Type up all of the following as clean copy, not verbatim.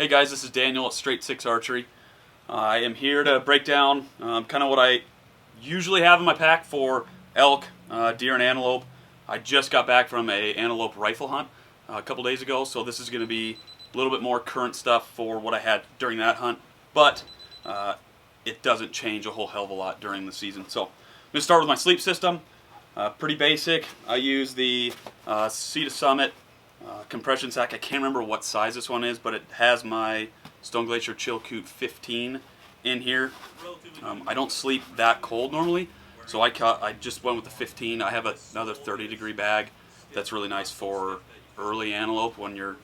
Hey guys, this is Daniel at Straight 6 Archery. I am here to break down kind of what I usually have in my pack for elk, deer, and antelope. I just got back from an antelope rifle hunt a couple days ago, so this is going to be a little bit more current stuff for what I had during that hunt, but it doesn't change a whole hell of a lot during the season. So I'm going to start with my sleep system. Pretty basic. I use the Sea to Summit compression sack. I can't remember what size this one is, but it has my Stone Glacier Chilkoot 15 in here. I don't sleep that cold normally, so I just went with the 15. I have another 30-degree bag that's really nice for early antelope when you're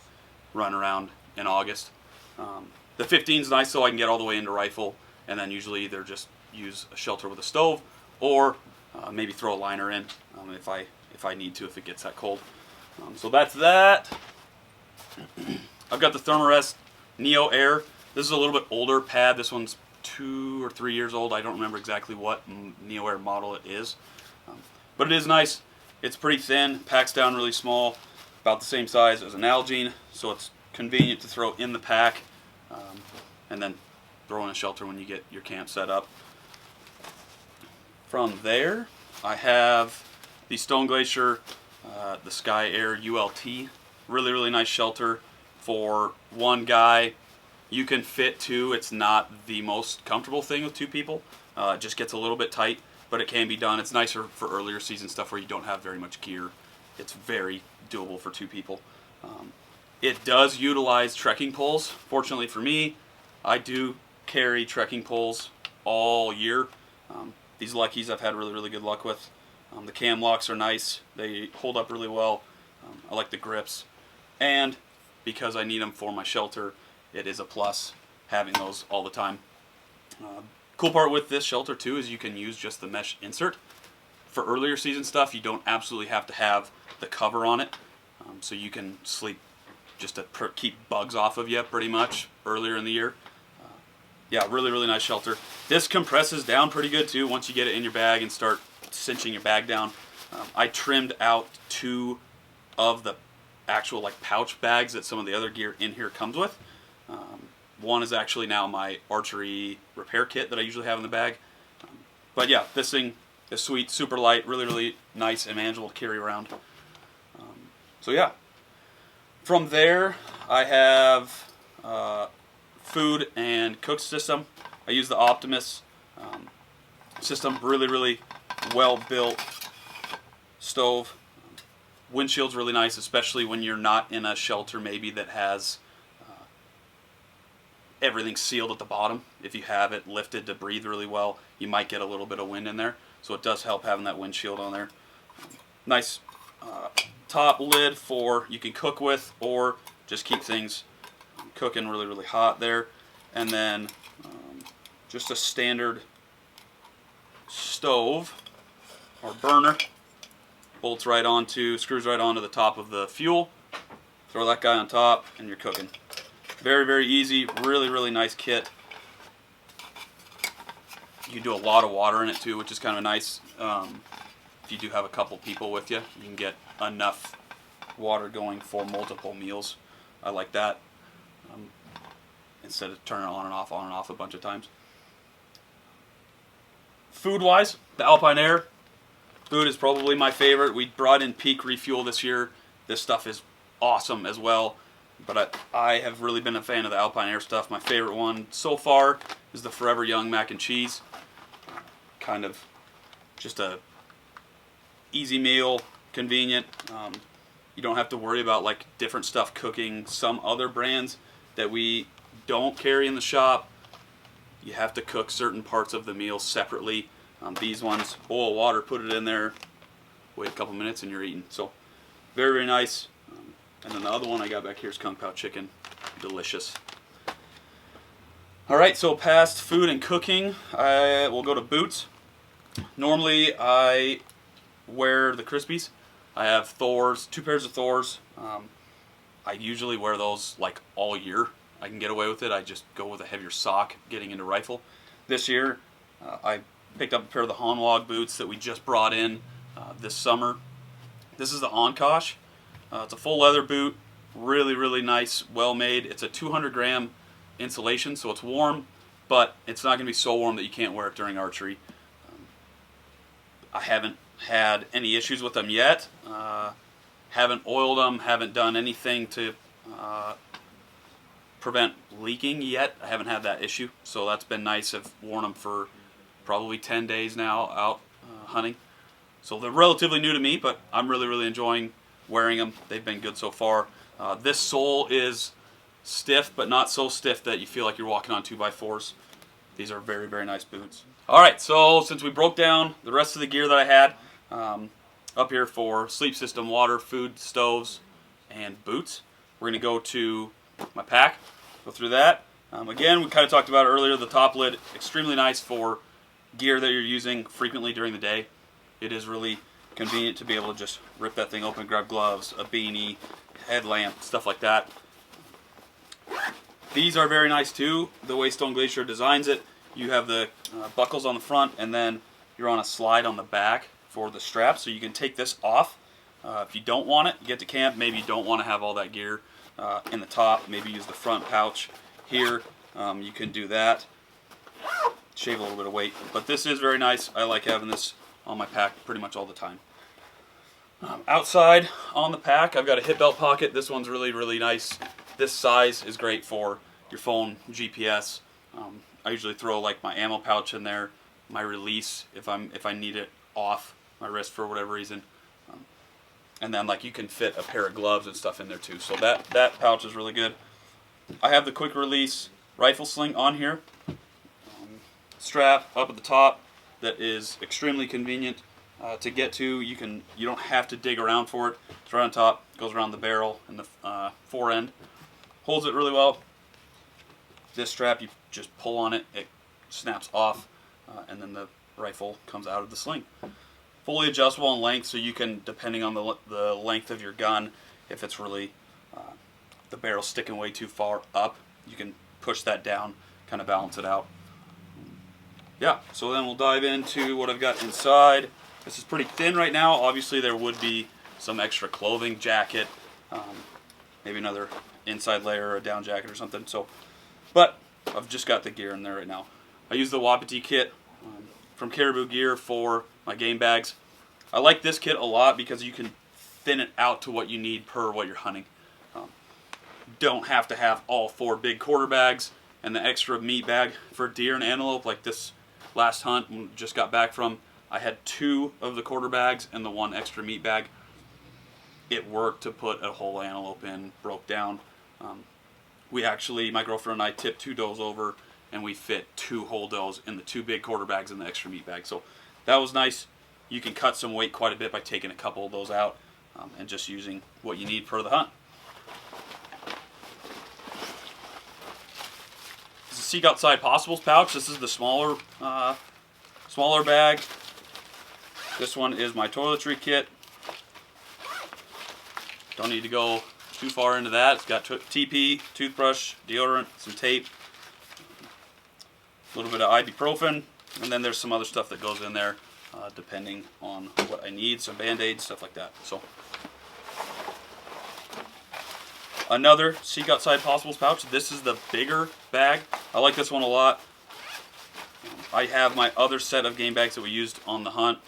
running around in August. The 15 is nice so I can get all the way into rifle, and then usually either just use a shelter with a stove or maybe throw a liner in if I need to, if it gets that cold. So that's that. I've got the Thermarest Neo Air. This is a little bit older pad. This one's 2 or 3 years old. I don't remember exactly what Neo Air model it is. But it is nice. It's pretty thin, packs down really small, about the same size as an Algene, so it's convenient to throw in the pack and then throw in a shelter when you get your camp set up. From there, I have the Stone Glacier, the Sky Air ULT. Really, really nice shelter for one guy. You can fit two. It's not the most comfortable thing with two people. It just gets a little bit tight, but it can be done. It's nicer for earlier season stuff where you don't have very much gear. It's very doable for two people. It does utilize trekking poles. Fortunately for me, I do carry trekking poles all year. These Luckies I've had really, really good luck with. The cam locks are nice. They hold up really well. I like the grips. And because I need them for my shelter, it is a plus having those all the time. Cool part with this shelter too is you can use just the mesh insert. For earlier season stuff, you don't absolutely have to have the cover on it. So you can sleep just to keep bugs off of you pretty much earlier in the year. Yeah, really, really nice shelter. This compresses down pretty good too once you get it in your bag and start cinching your bag down. I trimmed out 2 of the actual like pouch bags that some of the other gear in here comes with. One is actually now my archery repair kit that I usually have in the bag. But yeah, this thing is sweet, super light, really, really nice and manageable to carry around. So yeah. From there, I have food and cook system. I use the Optimus system. Really, really well built stove. Windshield's really nice, especially when you're not in a shelter maybe that has everything sealed at the bottom. If you have it lifted to breathe really well, you might get a little bit of wind in there. So it does help having that windshield on there. Nice top lid for you can cook with or just keep things cooking really, really hot there. And then just a standard stove or burner. Bolts right onto, screws right onto the top of the fuel. Throw that guy on top and you're cooking. Very, very easy. Really, really nice kit. You can do a lot of water in it too, which is kind of nice. If you do have a couple people with you, you can get enough water going for multiple meals. I like that. Instead of turning it on and off a bunch of times. Food-wise, the Alpine Air food is probably my favorite. We brought in Peak Refuel this year. This stuff is awesome as well, but I have really been a fan of the Alpine Air stuff. My favorite one so far is the Forever Young mac and cheese. Kind of just a easy meal, convenient. You don't have to worry about like different stuff cooking. Some other brands that we don't carry in the shop, you have to cook certain parts of the meal separately. These ones, boil water, put it in there, wait a couple minutes and you're eating. So very, very nice. And then the other one I got back here is Kung Pao chicken. Delicious. Alright, so past food and cooking, we'll go to boots. Normally I wear the Crispies. I have Thors, 2 pairs of Thors. I usually wear those like all year. I can get away with it. I just go with a heavier sock getting into rifle. This year I picked up a pair of the Hanwag boots that we just brought in this summer. This is the Onkosh. It's a full leather boot. Really, really nice, well made. It's a 200-gram insulation, so it's warm, but it's not going to be so warm that you can't wear it during archery. I haven't had any issues with them yet. Haven't oiled them, haven't done anything to prevent leaking yet. I haven't had that issue, so that's been nice. I've worn them for probably 10 days now out hunting. So they're relatively new to me, but I'm really, really enjoying wearing them. They've been good so far. This sole is stiff, but not so stiff that you feel like you're walking on 2x4s. These are very, very nice boots. All right, so since we broke down the rest of the gear that I had up here for sleep system, water, food, stoves, and boots, we're going to go to my pack, go through that. Again, we kind of talked about it earlier, the top lid, extremely nice for gear that you're using frequently during the day. It is really convenient to be able to just rip that thing open, grab gloves, a beanie, headlamp, stuff like that. These are very nice too, the way Stone Glacier designs it. You have the buckles on the front, and then you're on a slide on the back for the strap, so you can take this off. If you don't want it, you get to camp, maybe you don't want to have all that gear in the top, maybe use the front pouch here. You can do that, shave a little bit of weight, but this is very nice. I like having this on my pack pretty much all the time. Outside on the pack, I've got a hip belt pocket. This one's really, really nice. This size is great for your phone, GPS. I usually throw like my ammo pouch in there, my release if I need it off my wrist for whatever reason, and then like you can fit a pair of gloves and stuff in there too. So that pouch is really good. I have the quick release rifle sling on here, strap up at the top that is extremely convenient to get to. You don't have to dig around for it. It's right on top, goes around the barrel and the fore end, holds it really well. This strap, you just pull on it, it snaps off, and then the rifle comes out of the sling. Fully adjustable in length, so you can, depending on the length of your gun, if it's really the barrel sticking way too far up, you can push that down, kind of balance it out. Yeah, so then we'll dive into what I've got inside. This is pretty thin right now. Obviously there would be some extra clothing, jacket, maybe another inside layer or a down jacket or something. But I've just got the gear in there right now. I use the Wapiti kit from Caribou Gear for my game bags. I like this kit a lot because you can thin it out to what you need per what you're hunting. Don't have to have all 4 big quarter bags and the extra meat bag for deer and antelope. Like this last hunt we just got back from, I had 2 of the quarter bags and the 1 extra meat bag. It worked to put a whole antelope in, broke down. We actually, my girlfriend and I tipped 2 does over, and we fit 2 whole does in the 2 big quarter bags and the extra meat bag. So that was nice. You can cut some weight quite a bit by taking a couple of those out and just using what you need per the hunt. This is a Seek Outside Possibles pouch. This is the smaller bag. This one is my toiletry kit. Don't need to go too far into that. It's got TP, toothbrush, deodorant, some tape, a little bit of ibuprofen, and then there's some other stuff that goes in there depending on what I need, some band-aids, stuff like that. So another Seek Outside Possibles pouch. This is the bigger bag. I like this one a lot. I have my other set of game bags that we used on the hunt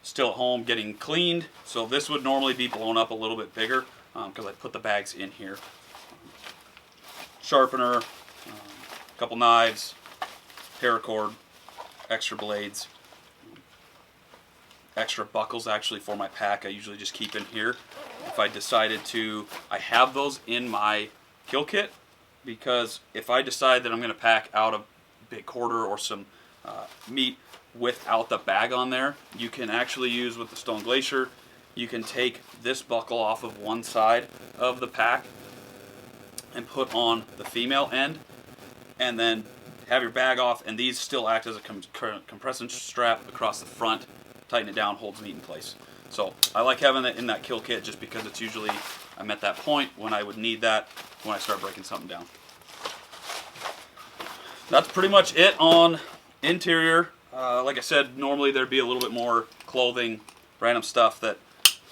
still at home getting cleaned, so this would normally be blown up a little bit bigger because I put the bags in here. Sharpener, a couple knives, paracord, extra blades, extra buckles actually for my pack. I usually just keep in here. If I decided to, I have those in my kill kit because if I decide that I'm going to pack out a big quarter or some meat without the bag on there, you can actually use with the Stone Glacier, you can take this buckle off of one side of the pack and put on the female end and then have your bag off, and these still act as a compression strap across the front, tighten it down, holds meat in place. So I like having it in that kill kit just because it's usually, I'm at that point when I would need that when I start breaking something down. That's pretty much it on interior. Like I said, normally there'd be a little bit more clothing, random stuff that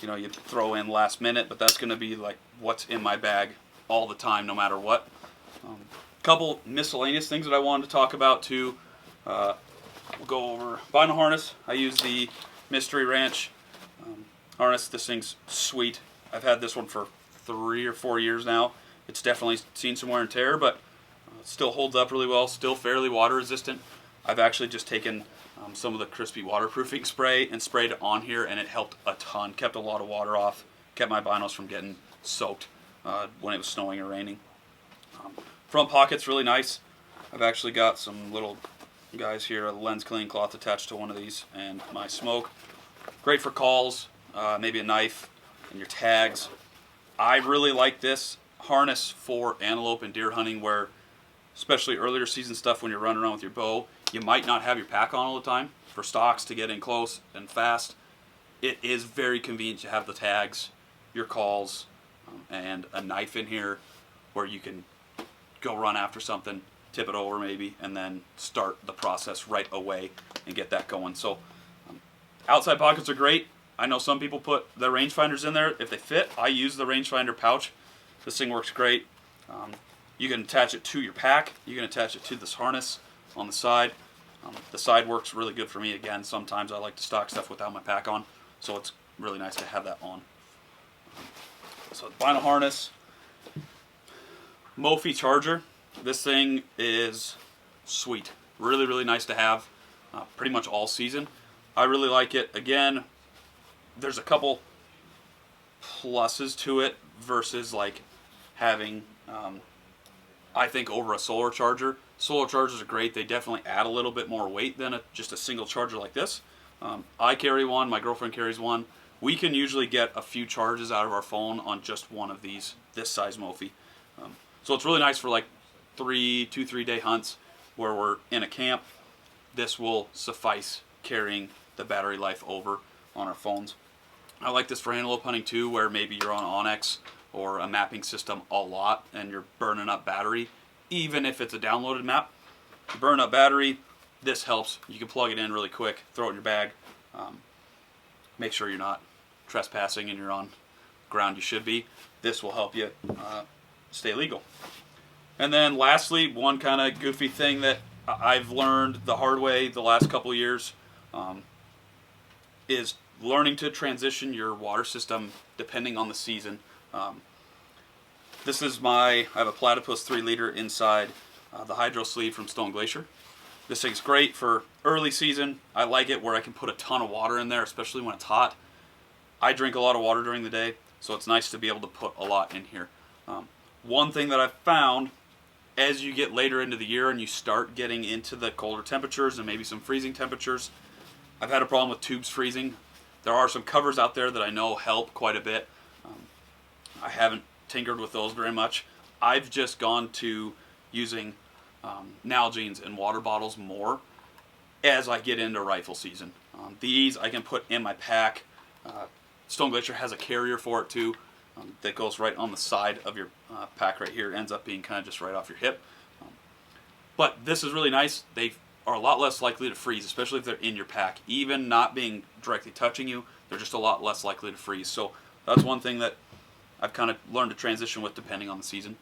you know, you throw in last minute, but that's going to be like what's in my bag all the time, no matter what. Couple miscellaneous things that I wanted to talk about too. We'll go over vinyl harness. I use the Mystery Ranch harness. This thing's sweet. I've had this one for 3 or 4 years now. It's definitely seen some wear and tear, but it still holds up really well. Still fairly water resistant. I've actually just taken some of the crispy waterproofing spray and sprayed it on here, and it helped a ton. Kept a lot of water off. Kept my binos from getting soaked when it was snowing or raining. Front pocket's really nice. I've actually got some little guys here, a lens cleaning cloth attached to one of these, and my smoke. Great for calls, maybe a knife, and your tags. I really like this harness for antelope and deer hunting, where especially earlier season stuff when you're running around with your bow, you might not have your pack on all the time. For stalks to get in close and fast, it is very convenient to have the tags, your calls, and a knife in here where you can go run after something, tip it over maybe, and then start the process right away and get that going. So outside pockets are great. I know some people put their rangefinders in there if they fit. I use the rangefinder pouch. This thing works great. You can attach it to your pack. You can attach it to this harness on the side. The side works really good for me. Again, sometimes I like to stock stuff without my pack on, so it's really nice to have that on. So vinyl harness. Mophie charger. This thing is sweet. Really, really nice to have pretty much all season. I really like it. Again, there's a couple pluses to it versus like having, I think, over a solar charger. Solar chargers are great. They definitely add a little bit more weight than just a single charger like this. I carry one. My girlfriend carries one. We can usually get a few charges out of our phone on just one of these, this size Mophie. So it's really nice for like 2-3 day hunts where we're in a camp. This will suffice carrying the battery life over on our phones. I like this for antelope hunting too, where maybe you're on Onyx or a mapping system a lot and you're burning up battery. Even if it's a downloaded map, you burn up battery, this helps. You can plug it in really quick, throw it in your bag. Make sure you're not trespassing and you're on ground you should be. This will help you stay legal. And then lastly, one kind of goofy thing that I've learned the hard way the last couple of years is learning to transition your water system depending on the season. This is I have a Platypus 3 liter inside the hydro sleeve from Stone Glacier. This thing's great for early season. I like it where I can put a ton of water in there, especially when it's hot. I drink a lot of water during the day, so it's nice to be able to put a lot in here. One thing that I've found, as you get later into the year and you start getting into the colder temperatures and maybe some freezing temperatures, I've had a problem with tubes freezing. There are some covers out there that I know help quite a bit. I haven't tinkered with those very much. I've just gone to using Nalgene's and water bottles more as I get into rifle season. These I can put in my pack. Stone Glacier has a carrier for it too. That goes right on the side of your pack right here. It ends up being kind of just right off your hip. But this is really nice. They are a lot less likely to freeze, especially if they're in your pack. Even not being directly touching you, they're just a lot less likely to freeze. So that's one thing that I've kind of learned to transition with depending on the season.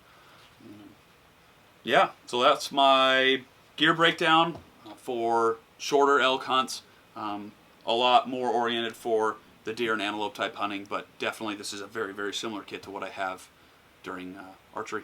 Yeah, so that's my gear breakdown for shorter elk hunts. A lot more oriented for the deer and antelope type hunting, but definitely this is a very, very similar kit to what I have during archery.